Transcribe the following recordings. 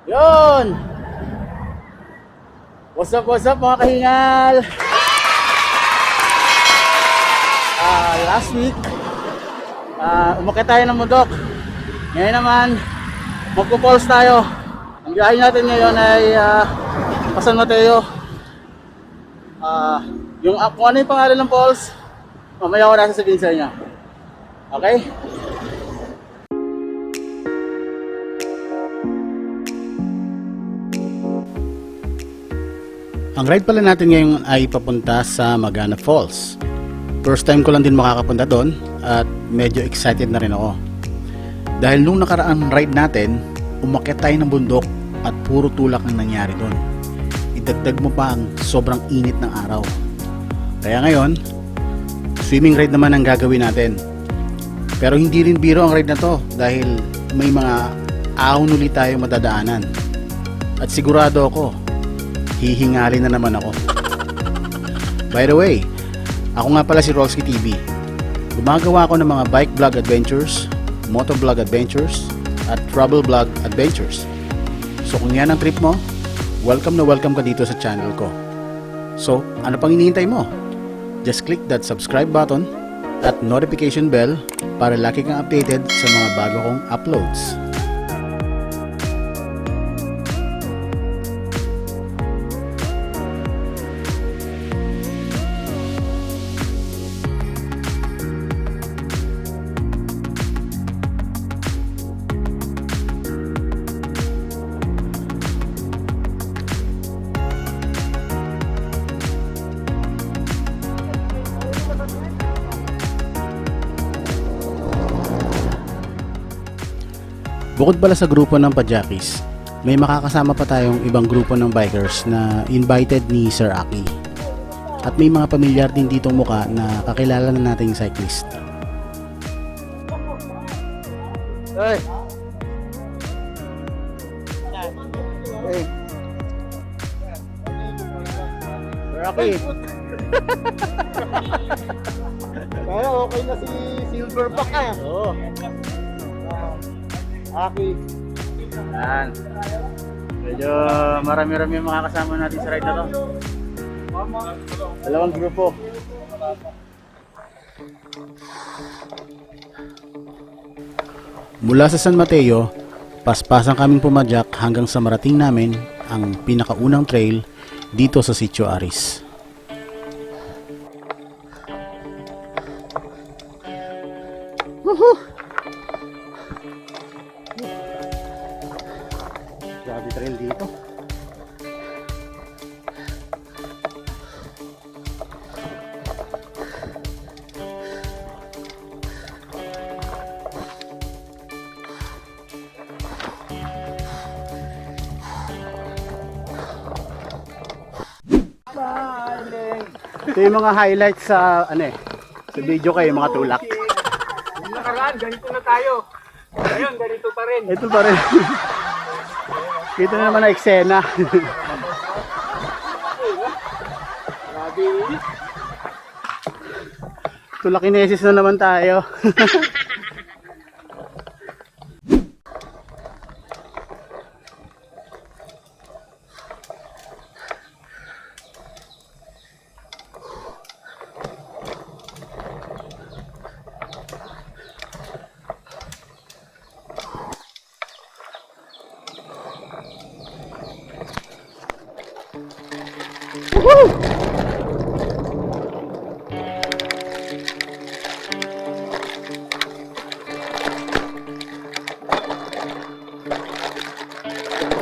Yun! What's up mga kahingal? Last week, umakyat tayo ng bundok. Ngayon naman, magpo-falls tayo. Ang biyahe natin ngayon ay San Mateo. Kung ano yung pangalan ng falls, mamaya ko nasa sabihin sa inyo. Okay? Ang ride pala natin ngayon ay papunta sa Magana Falls. First time ko lang din makakapunta doon at medyo excited na rin ako. Dahil nung nakaraang ride natin, umakyat tayo ng bundok at puro tulak ang nangyari doon. Idagdag mo pa ang sobrang init ng araw. Kaya ngayon, swimming ride naman ang gagawin natin. Pero hindi rin biro ang ride na to dahil may mga ahon ulit tayo madadaanan. At sigurado ako, hihingalin na naman ako. By the way, ako nga pala si Rrholskie TV. Gumagawa ako ng mga bike vlog adventures, motor vlog adventures, at travel vlog adventures. So kung yan ang trip mo, welcome na welcome ka dito sa channel ko. So, ano pang hinihintay mo? Just click that subscribe button at notification bell para lagi kang updated sa mga bago kong uploads. Bukod pala sa grupo ng Pajakis, may makakasama pa tayong ibang grupo ng bikers na invited ni Sir Aki. At may mga pamilyar din ditong muka na kakilala na nating cyclist. Hey! Hey! Sir Aki! Kaya okay na si Silverback ah. Oo. Aki. Yan. Medyo marami-rami yung makakasama natin sa ride na to. Dalawang grupo. Mula sa San Mateo, paspasan kaming pumadyak hanggang sa marating namin ang pinakaunang trail dito sa Sitio Aris. Woohoo! Grabe trail dito. Ito yung mga highlights sa sa video kayo, mga tulak. Yung nakaraan, ganito na tayo. Ngayon, ganito pa rin. Ito pa rin. Ito na naman na eksena. Grabe. Tulakinesis na naman tayo.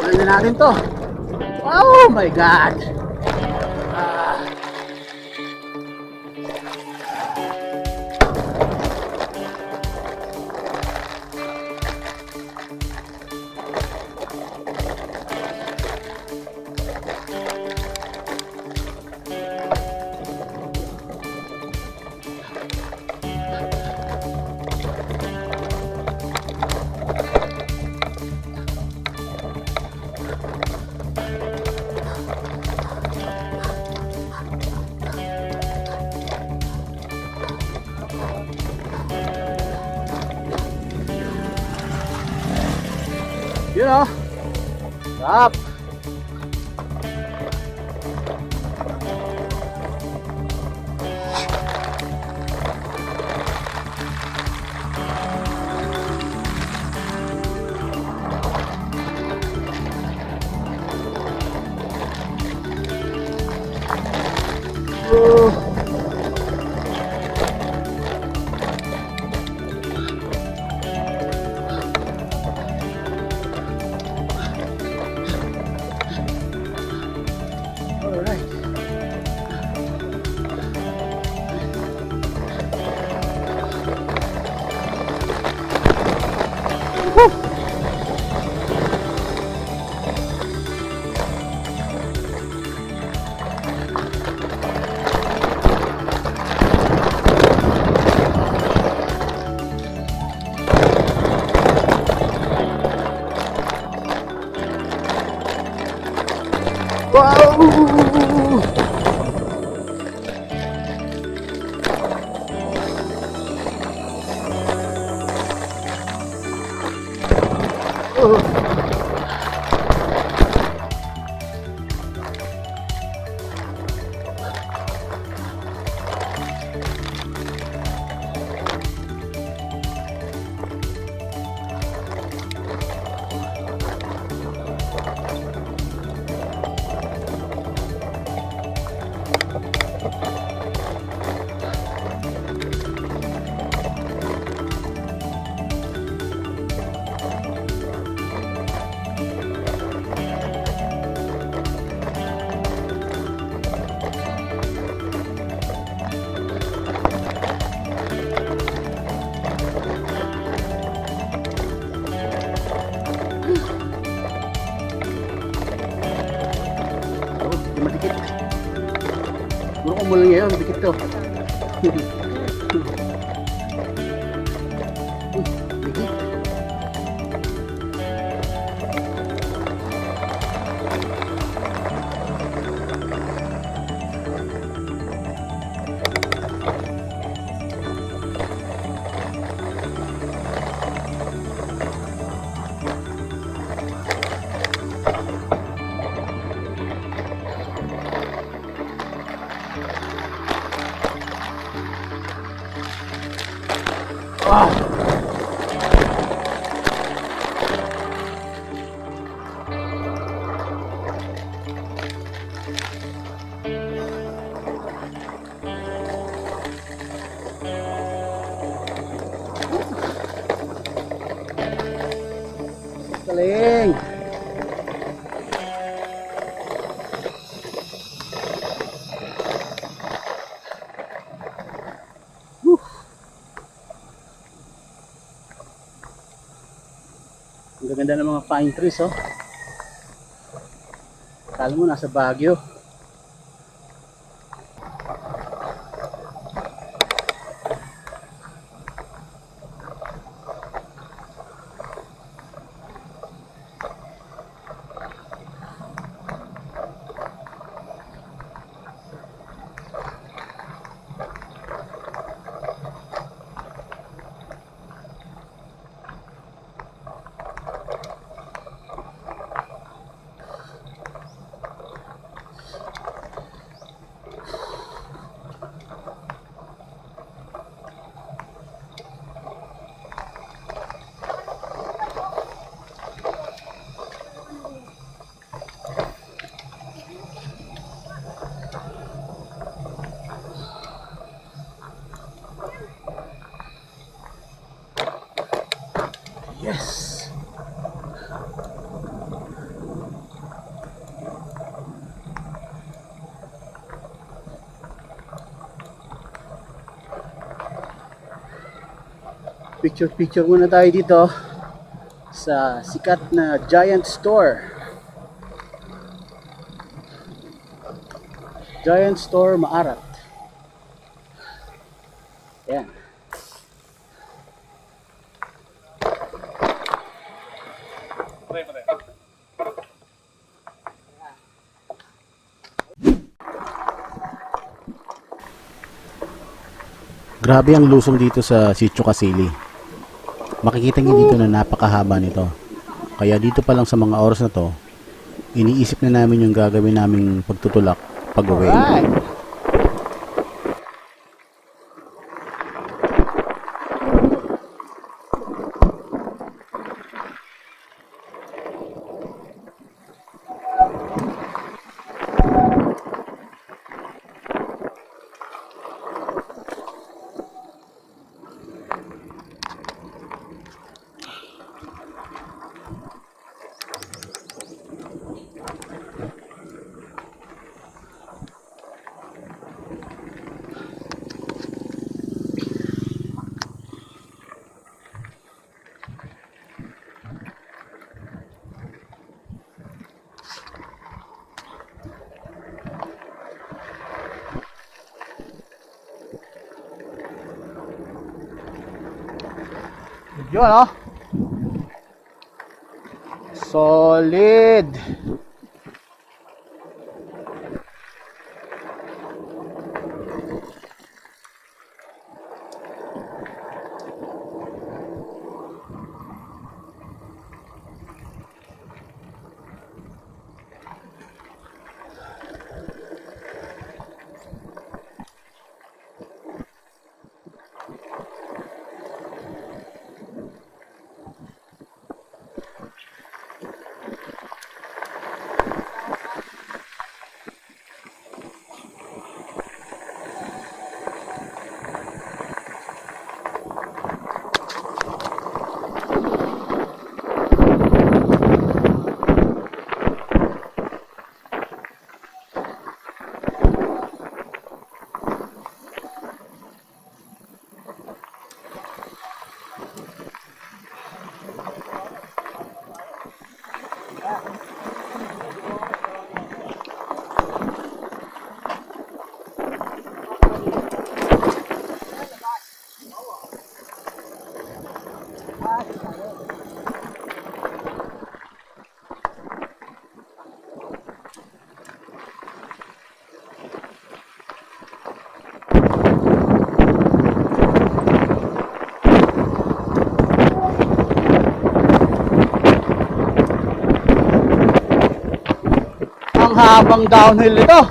Tuloy na natin to. Oh my God! Yun o. Up. Wow! Madikit. Guru ko mula ngayon, madikit to. Dikit. Wow. Galing. Ang ganda ng mga pine trees, oh. Akala mo nasa Baguio. Yes. Picture muna tayo dito sa sikat na giant store. Giant store Maarat. Ayan. Grabe ang lusong dito sa Sitio Casili. Makikita niyo dito na napakahaba nito. Kaya dito pa lang sa mga oras na to, iniisip na namin yung gagawin naming pagtutulak pag-uwi. Alright. Yun, oh. Solid. Ang habang downhill ito.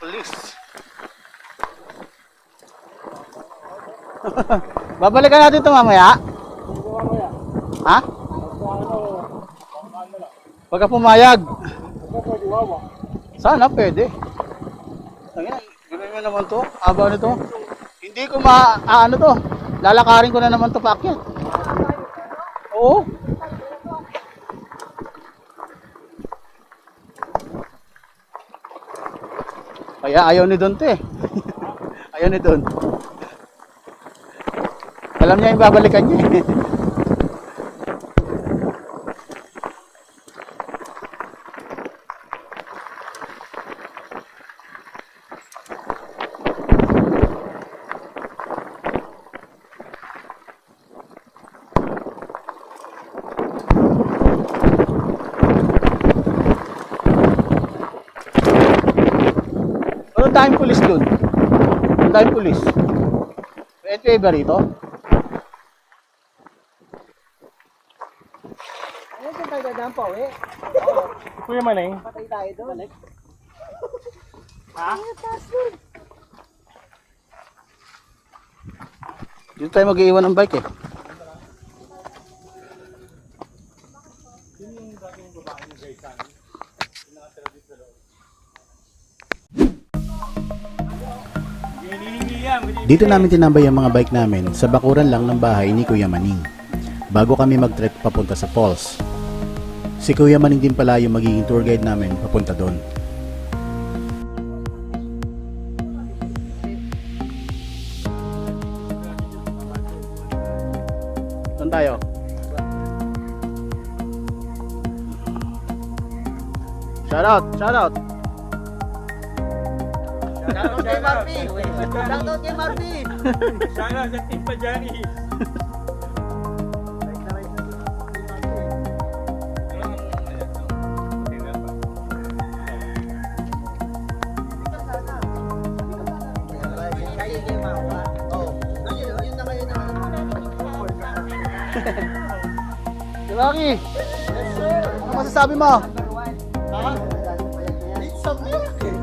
Police. Babalikan natin ito mamaya. Ha? Pagka pumayag. Sana pwede. Gano'n naman to. Aba nito. Hindi ko ano to. Lalakarin ko na naman to paakyat. Oo. Kaya ayaw ni Don to eh. Ayaw ni Don. Alam niya yung babalikan niya eh. Ang daming pulis dun. Ang daming pulis. May NPA ba rito? Ayun saan tayo dadaan pa, uwi? Kuya Maneng. Patay tayo doon. Ha? Dito tayo mag-iiwan ng bike eh. Dito namin tinambay ang mga bike namin sa bakuran lang ng bahay ni Kuya Maning bago kami mag-trek papunta sa falls. Si Kuya Maning din pala yung magiging tour guide namin papunta doon. naman tayo. Shout out, shout out. Shoutout kay Marvy. Shoutout kay Marvy. Sana sa Team Pajani. Kayo kayo mawa. Oh. Yun na kayo na. Rocky, ano masasabi mo? Ha? It's a miracle.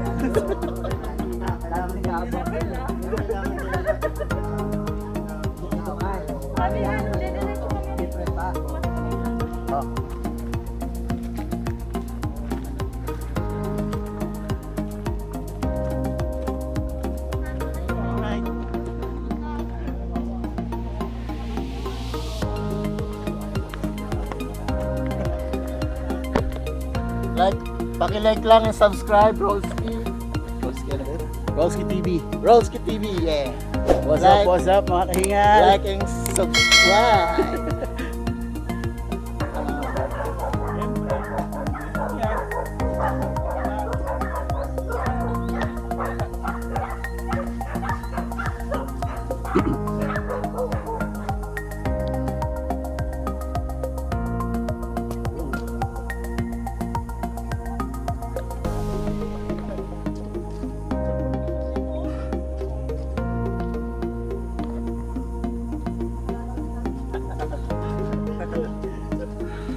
Like, paki-like lang and subscribe, Rrholskie. Rrholskie TV. Rrholskie TV, yeah. What's Like- up, what's up mga kahingal? Like and subscribe.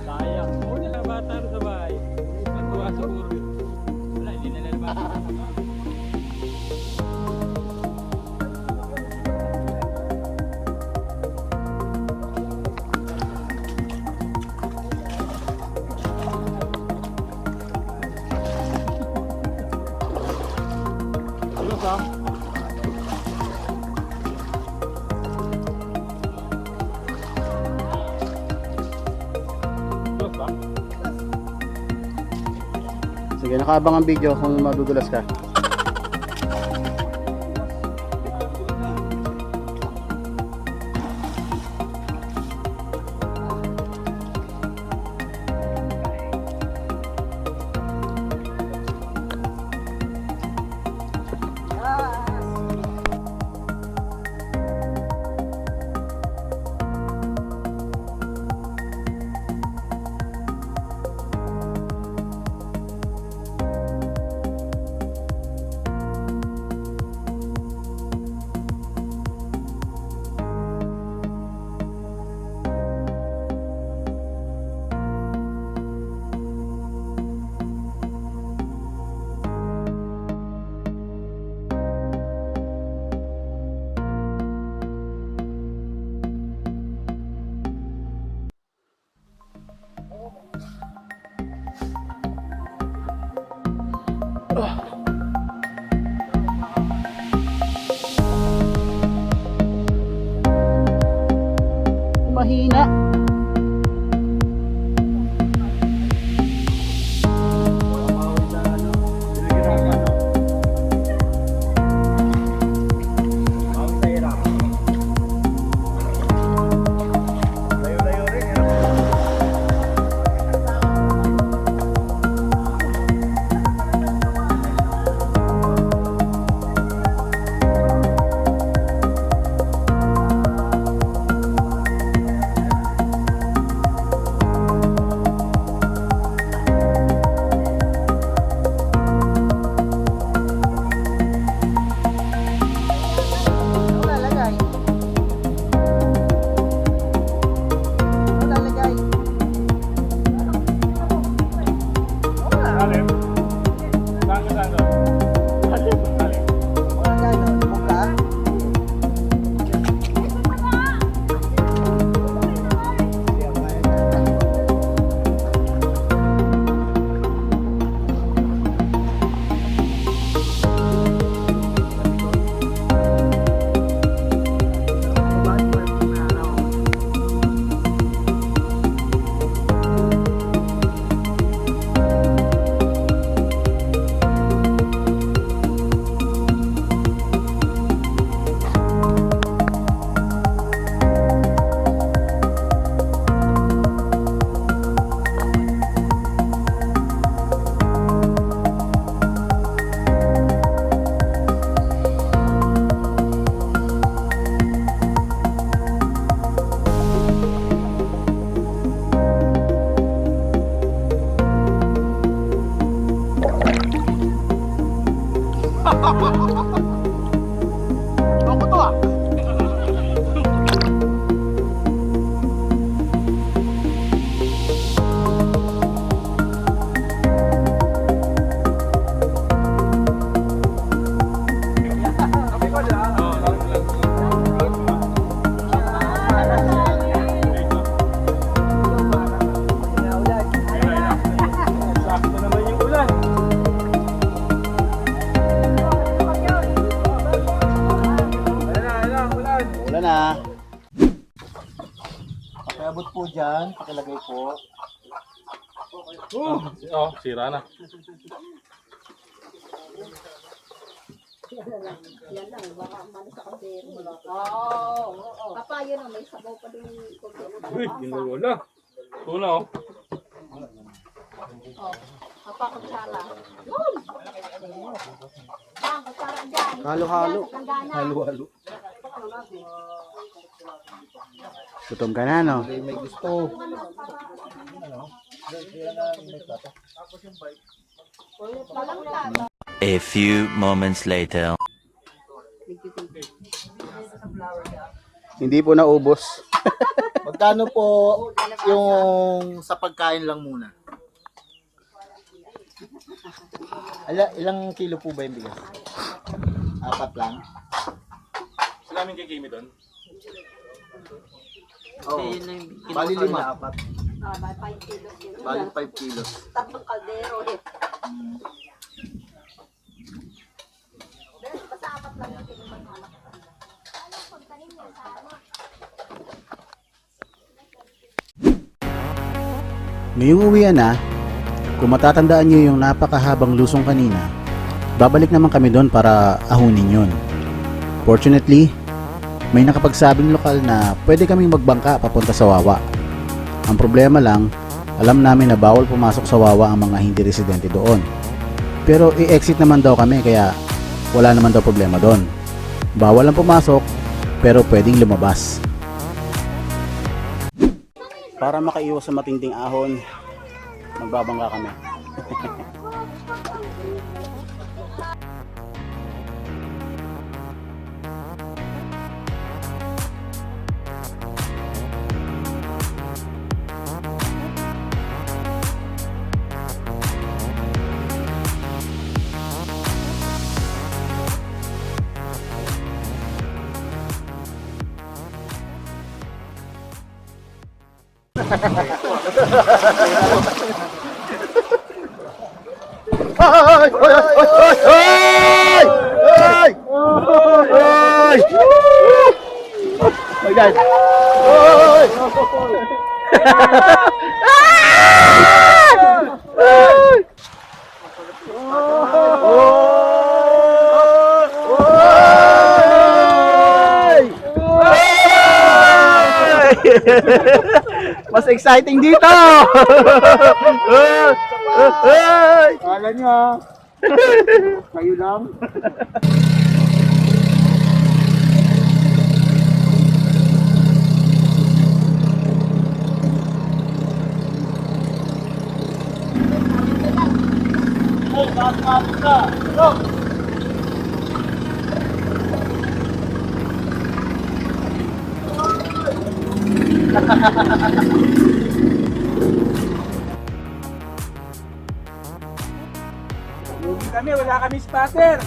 Sayang. Una na bata sa bahay. Natuwa siguro. Wala, hindi na lalabas. Ano ba? Sige, nakaabang ang video kung madudulas ka. Ako to ah. Sakto naman yung ulan. Ulan. Wala na. Pakiabot po dyan. Pakilagay po. Oh, sira na. Yan lang, baka mano sa kaldero. Oo. Papayo na, may sabaw pa din yung konti. Uy, ginawala. Tuna oh. Papa, kutsara. Yun! Bang, kutsara dyan. Halo-halo. Langgana. Halo-halo. Gutom ka na, no? May gusto. A few moments later. Hindi po naubos. Magkano po yung sa pagkain lang muna? Ilang kilo po ba yung bigas? 4 lang? Sila namin kay Kimi doon. Oo. Bali 5. May 5 kilos yun. Bali 5 kilos. Tatlong kaldero eh. Basta apat lang yung kinuman ng anak. Ngayong uwian na, kung matatandaan nyo yung napakahabang lusong kanina, babalik naman kami doon para ahunin yun. Fortunately, may nakapagsabing lokal na pwede kaming magbangka papunta sa Wawa. Ang problema lang, alam namin na bawal pumasok sa Wawa ang mga hindi residente doon. Pero i-exit naman daw kami kaya wala naman daw problema doon. Bawal ang pumasok pero pwedeng lumabas. Para makaiwas sa matinding ahon, magbabangka kami. My God. Mas exciting dito. Kala niya. Kayo lang. Lugi kami, wala kami spotter.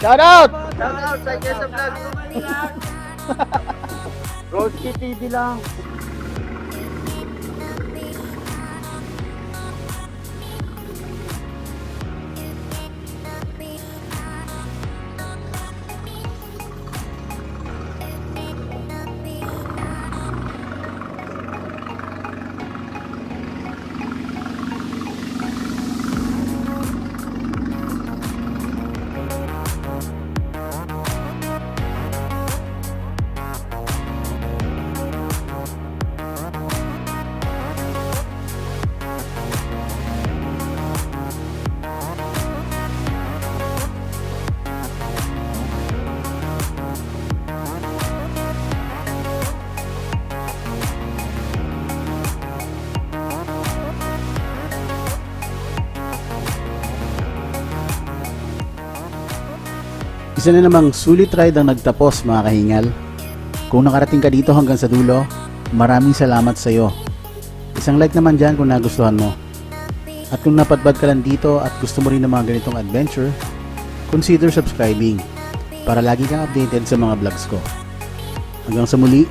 Shout out! Shout out sa Jessa Vlog. Rrholskie TV lang. Isa na namang sulit ride ang nagtapos mga kahingal. Kung nakarating ka dito hanggang sa dulo, maraming salamat sa iyo. Isang like naman dyan kung nagustuhan mo. At kung napadpad ka lang dito at gusto mo rin ng mga ganitong adventure, consider subscribing para lagi kang updated sa mga vlogs ko. Hanggang sa muli,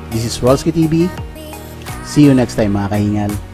this is Rrholskie TV. See you next time mga kahingal.